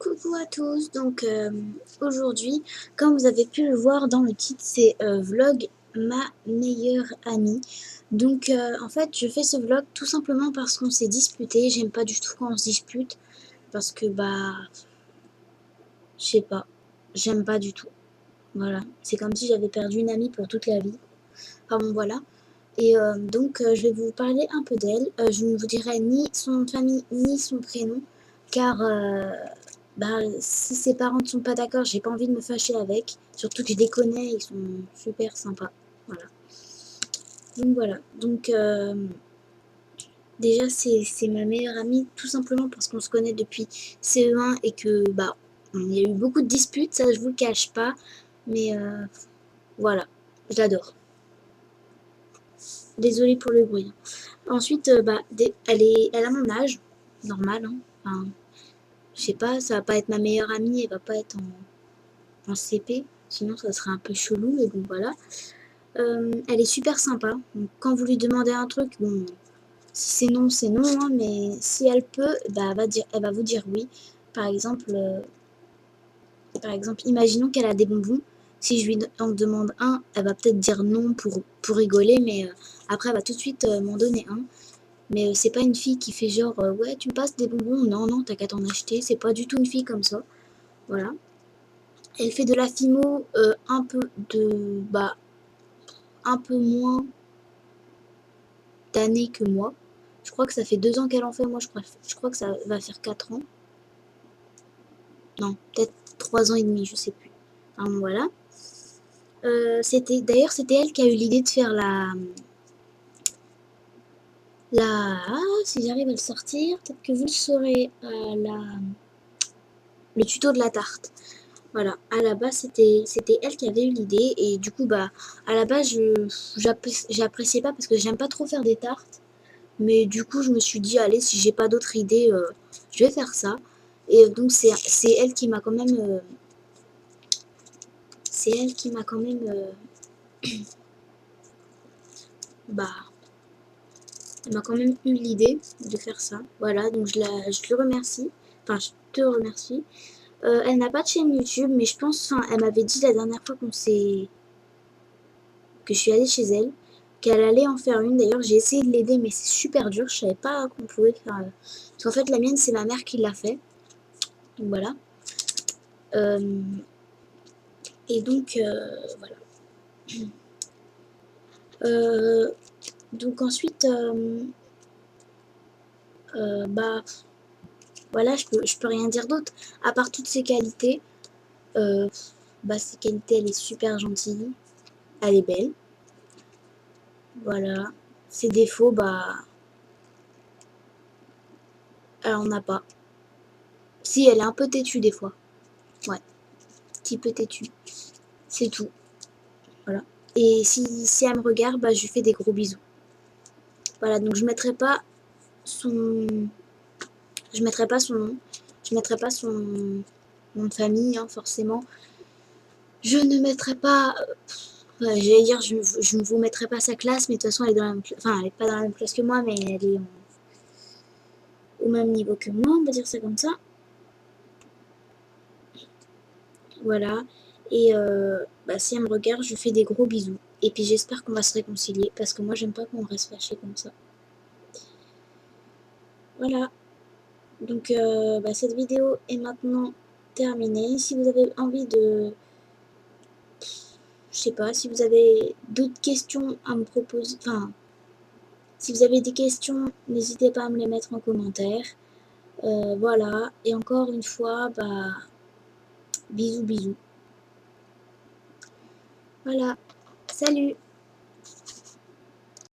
Coucou à tous, donc aujourd'hui, comme vous avez pu le voir dans le titre, c'est vlog ma meilleure amie. Donc en fait, je fais ce vlog tout simplement parce qu'on s'est disputé. J'aime pas du tout quand on se dispute parce que je sais pas, j'aime pas du tout. Voilà, c'est comme si j'avais perdu une amie pour toute la vie. Enfin bon, voilà. Et donc je vais vous parler un peu d'elle. Je ne vous dirai ni son nom de famille ni son prénom car si ses parents ne sont pas d'accord, j'ai pas envie de me fâcher avec. Surtout que je les connais, ils sont super sympas. Voilà. Donc voilà. Donc déjà c'est ma meilleure amie tout simplement parce qu'on se connaît depuis CE1 et que il y a eu beaucoup de disputes, ça je vous le cache pas. Mais voilà, je l'adore. Désolée pour le bruit. Ensuite, elle a mon âge, normal. Hein. Enfin, je sais pas, ça va pas être ma meilleure amie, elle va pas être en CP, sinon ça serait un peu chelou, mais bon voilà. Elle est super sympa, donc quand vous lui demandez un truc, bon, si c'est non, hein, mais si elle peut, elle va vous dire oui. Par exemple, imaginons qu'elle a des bonbons. Si je lui en demande un, elle va peut-être dire non pour rigoler, mais après elle va tout de suite m'en donner un. Mais c'est pas une fille qui fait genre ouais tu me passes des bonbons, non non t'as qu'à t'en acheter, c'est pas du tout une fille comme ça, voilà. Elle fait de la phimo un peu moins d'années que moi. Je crois que ça fait 2 ans qu'elle en fait, moi je crois que ça va faire 4 ans. Non, peut-être 3 ans et demi, je sais plus. Enfin, voilà. C'était elle qui a eu l'idée de faire si j'arrive à le sortir, peut-être que vous le saurez, le tuto de la tarte. Voilà, à la base c'était elle qui avait eu l'idée et du coup à la base j'appréciais pas parce que j'aime pas trop faire des tartes, mais du coup je me suis dit allez si j'ai pas d'autres idées je vais faire ça et donc c'est elle qui m'a quand même c'est elle qui m'a quand même bah elle m'a quand même eu l'idée de faire ça. Voilà, donc je le remercie, enfin je te remercie. Elle n'a pas de chaîne YouTube, mais je pense, enfin elle m'avait dit la dernière fois que je suis allée chez elle, qu'elle allait en faire une. D'ailleurs, j'ai essayé de l'aider, mais c'est super dur. Je savais pas qu'on pouvait faire. Parce qu'en fait, la mienne, c'est ma mère qui l'a fait. Donc voilà. Euh, et donc, voilà. Euh, donc ensuite, bah, voilà, je peux rien dire d'autre. À part toutes ses qualités, ses qualités, elle est super gentille. Elle est belle. Voilà. Ses défauts, elle en a pas. Si, elle est un peu têtue des fois. Ouais, petit peu têtue. C'est tout. Voilà. Et si elle me regarde, je lui fais des gros bisous. Voilà, donc je mettrai pas son. Je mettrai pas son nom. Je mettrai pas son nom de famille, hein, forcément. Je ne mettrai pas. J'allais dire, je ne vous mettrai pas sa classe, mais de toute façon, elle est dans la même classe. Enfin, elle est pas dans la même classe que moi, mais elle est au même niveau que moi, on va dire ça comme ça. Voilà. Et si elle me regarde, je lui fais des gros bisous. Et puis j'espère qu'on va se réconcilier, parce que moi, j'aime pas qu'on reste fâché comme ça. Voilà. Donc cette vidéo est maintenant terminée. Si vous avez envie de... Je sais pas, si vous avez d'autres questions à me proposer... Enfin, si vous avez des questions, n'hésitez pas à me les mettre en commentaire. Voilà. Et encore une fois, bisous bisous. Voilà. Salut!